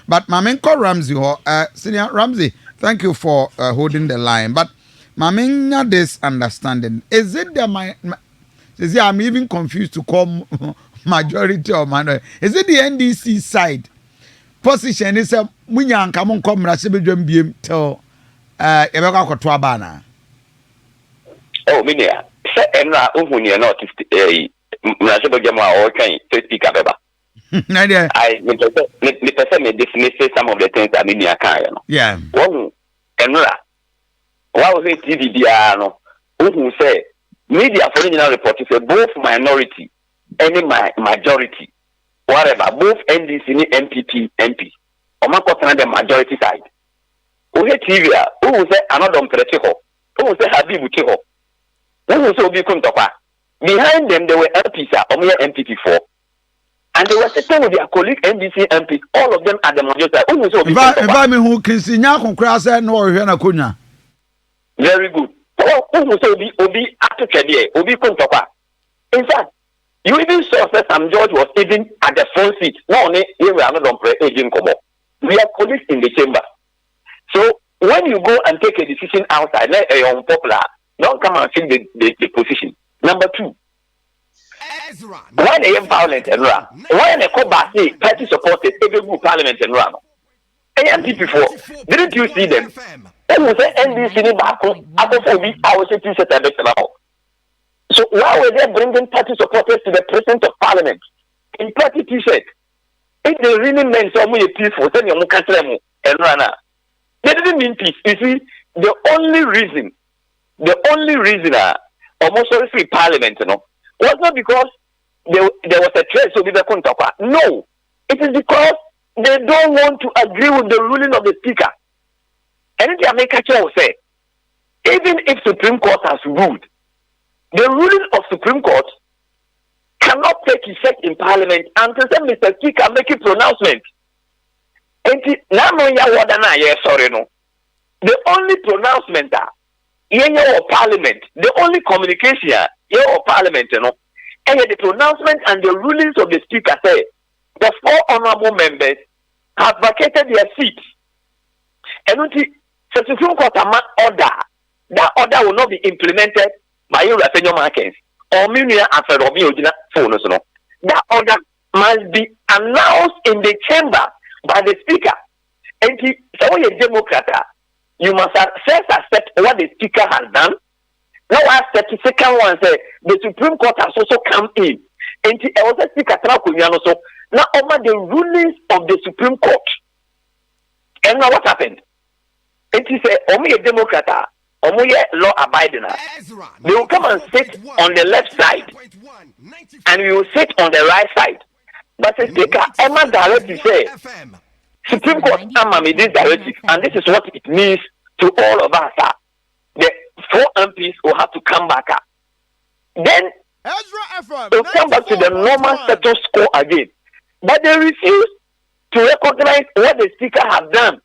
But Mamenko Ramzy, Senior Ramzy, thank you for holding the line. But Mamenya, this understanding, is it the I'm even confused to call majority or minority. Is it the NDC side position? Is a Munyan Kamon come Rasibijum Bim till Ebeka Kotwabana? Oh, Minia, Enra Umunia not Rasibijama or can speak about. I may dismiss some of the things that Minia can. Yeah. Well, Enra, what was it? TDDR, who say media for original report is both minority and majority. Whatever, both NDC and NPP MP. Or the majority side. Who say TV, who say another Prechiho, who say Habibu Chiho, who say Obi Kuntopa. Behind them, there were MPs, or mere NPP4. And they were sitting with their colleague NDC MP, all of them at the majority. Who say Obi Kuntopa. Who can see now, cross and or Kunya. Very good. Who say Obi after Obi Kuntopa. In fact, you even saw that Sam George was even at the front seat. Not only we are not on agent come up. We are colleagues in the chamber. So when you go and take a decision outside, let a unpopular, don't come and fill the position. Number two, why they are violent and run? Why they call back party supported every group parliament and run? AMP before, didn't you see them? That was the NDC back after 4 weeks. I was sitting at the now. So why were they bringing party supporters to the president of parliament in party t-shirt? If they really meant some way peaceful, send your country and run. They didn't mean peace. You see, the only reason almost sorry free parliament, was not because there was a threat so people couldn't talk. No, it is because they don't want to agree with the ruling of the speaker. And the American will say, even if Supreme Court has ruled, the ruling of Supreme Court cannot take effect in Parliament until Mr. Speaker make a pronouncement. And now, the only pronouncement of Parliament, the only communication of Parliament, and the pronouncement and the rulings of the Speaker say the 4 honorable members have vacated their seats. And the Supreme Court order, that order will not be implemented by you Rafael Markins or Minia after Robbie Ojina phone. That order must be announced in the chamber by the speaker. And so when you're a Democrat, you must first accept what the speaker has done. Now accept the second one say the Supreme Court has also come in. And the also speaker so now over the rulings of the Supreme Court. And now what happened? And he said, only a Democrat. Law abiding. They will come and sit on the left side, and we will sit on the right side. But the speaker, Emma directly say, Supreme Court made this directive, and this is what it means to all of us. The 4 MPs will have to come back. Then they'll come back to the normal status quo again. But they refuse to recognize what the speaker has done.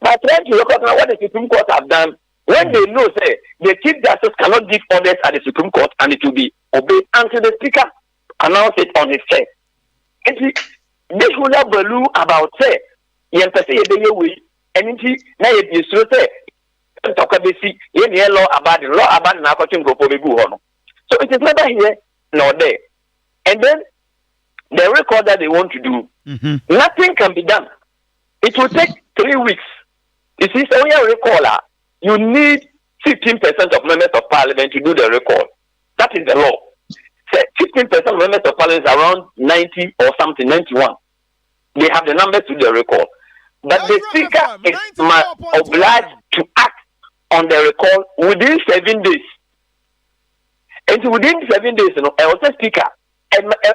But trying to recognize what the Supreme Court have done, when they know, say, the Chief Justice cannot give orders at the Supreme Court and it will be obeyed until the Speaker announce it on his chair. And they should have believe about, say, and now you say, talk about law about narcotic group. So it is neither here nor there. And then the record that they want to do, nothing can be done. It will take 3 weeks. You see, so when you recall, you need 15% of members of parliament to do the recall. That is the law. 15% of members of parliament is around 90 or something, 91. They have the numbers to do the recall. But the speaker is obliged to act on the recall within 7 days. And within 7 days, I was a speaker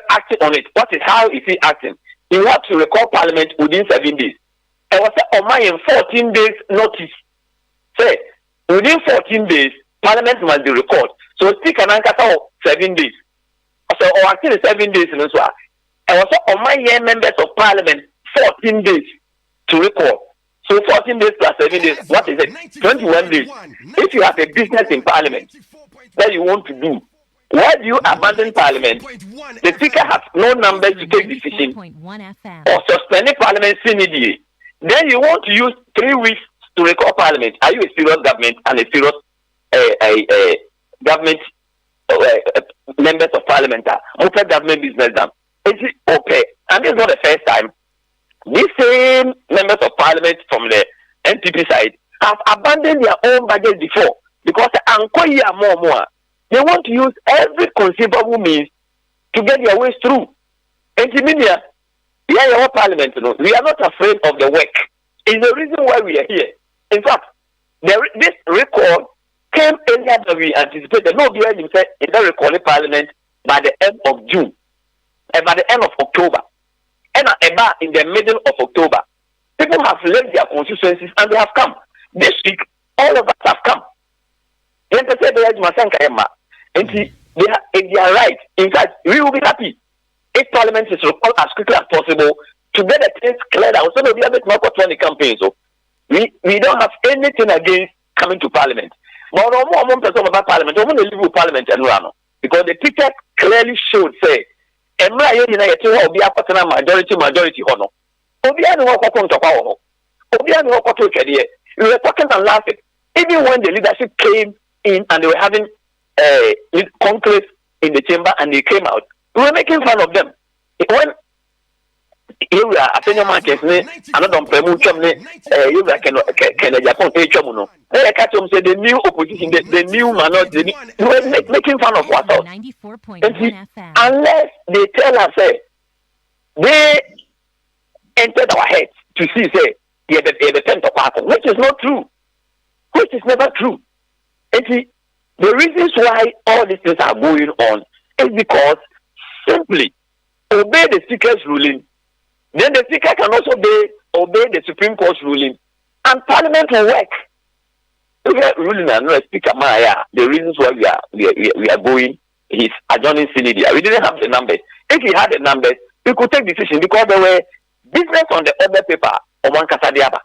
acting on it. How is he acting? He has to recall parliament within 7 days. I was on my 14 days notice. Say, within 14 days, Parliament must be recalled. So speak an anchor 7 days. So actually 7 days in this one. I was on my year members of Parliament 14 days to recall. So 14 days plus 7 days, what is it? 21 days. If you have a business in Parliament that you want to do, Why do you abandon Parliament? The Speaker has no numbers to take decision or suspend Parliament immediately. Then you want to use 3 weeks to recall Parliament. Are you a serious government and a serious government members of Parliament? Open government business done. Is it okay? And this is not the first time. These same members of Parliament from the NPP side have abandoned their own budget before because more. They want to use every conceivable means to get their ways through. And our Parliament, we are not afraid of the work. It's the reason why we are here. In fact, this record came earlier than we anticipated. No, behind him said it's not recalling Parliament by the end of June, and by the end of October, and about in the middle of October. People have left their constituencies and they have come. This week, all of us have come. And they are right. In fact, we will be happy if Parliament is recalled as quickly as possible to get the things cleared out. So we have a 20 campaign. So we don't have anything against coming to Parliament. But about Parliament, Parliament and because the picture clearly showed say, majority honor. We were talking and laughing. Even when the leadership came in and they were having conclave in the chamber and they came out, we were making fun of them. When here we are, I think market, another promotion, you can Japan pay chomuno. They catch them say the new opposition, the new minority, we were making fun of ourselves. Unless they tell us, say, they entered our heads to see, say, the 10th of April, which is not true, which is never true. And see, the reasons why all these things are going on is because simply obey the Speaker's ruling. Then the Speaker can also obey the Supreme Court's ruling, and Parliament will work. If we are ruling and not Speaker Maya, the reasons why we are going is adjourning Synodia. We didn't have the numbers. If we had the numbers, we could take decision because there were business on the other paper on one Casadiaba.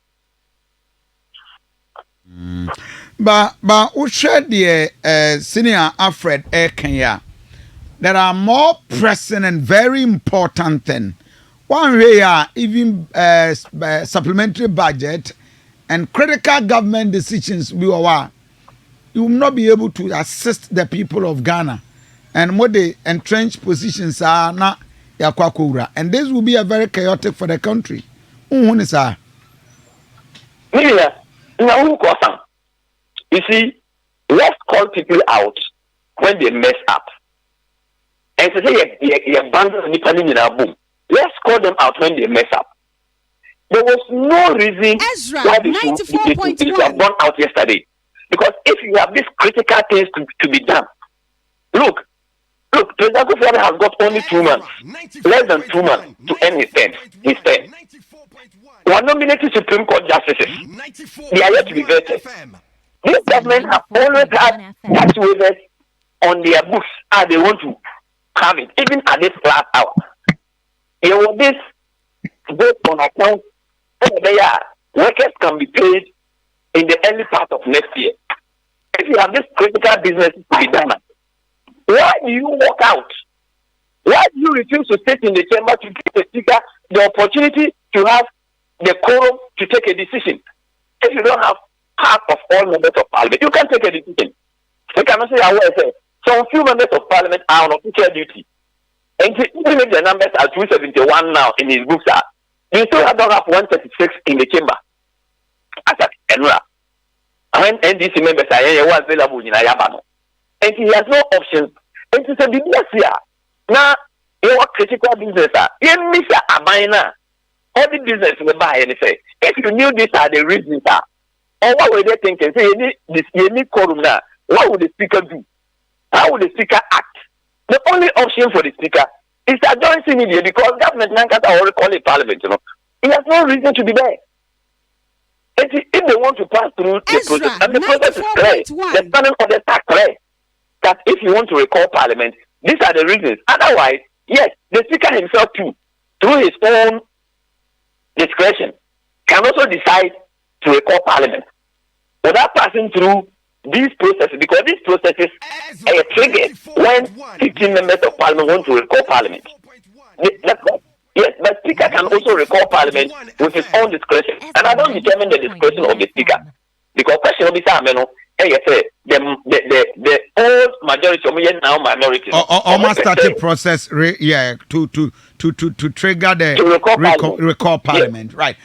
But we share the senior Alfred Kenya. There are more pressing and very important things. One way, even supplementary budget and critical government decisions, you will not be able to assist the people of Ghana. And what the entrenched positions are not yakwakura. And this will be a very chaotic for the country. You see, let's call people out when they mess up. And to say you abandon the in our boom. Let's call them out when they mess up. There was no reason EZRA, why they have gone out yesterday. Because if you have these critical things to be done, look, President Kufuor has got only 2 months, less than 2 months to end his term. We are nominated Supreme Court justices. They are yet to be vetted. This government have always had tax waivers on their books as they want to have it, even at this last hour. You know, this based on account workers can be paid in the early part of next year. If you have this critical business to be done, why do you walk out? Why do you refuse to sit in the chamber to give the Speaker the opportunity to have the quorum to take a decision? If you don't have half of all members of Parliament, you can take a decision. You cannot say, I will say, some few members of Parliament are on official duty. And even if the numbers are 271 now in his books, you still don't have 136 in the chamber. As at NRA. When NDC members are here, was available in Ayabano. And he has no options. And to say, business here, now, your critical business, you miss a buying every business will buy anything. If you knew these are the reasons, or what were they thinking? Say, you need quorum now. What would the Speaker do? How would the Speaker act? The only option for the Speaker is to adjourn Synodia because government Nankata already call it Parliament, you know. He has no reason to be there. If they want to pass through the process, and the process is clear, the standing orders are clear, that if you want to recall Parliament, these are the reasons. Otherwise, yes, the Speaker himself too, through his own discretion, can also decide to recall Parliament without passing through these processes, because these processes are triggered when 15 members of parliament want to recall parliament. Yes, but speaker can also recall parliament with his own discretion, and I don't determine the discretion of the speaker because question will be the old majority of now minority. Almost started process, to trigger the recall parliament, yes. right?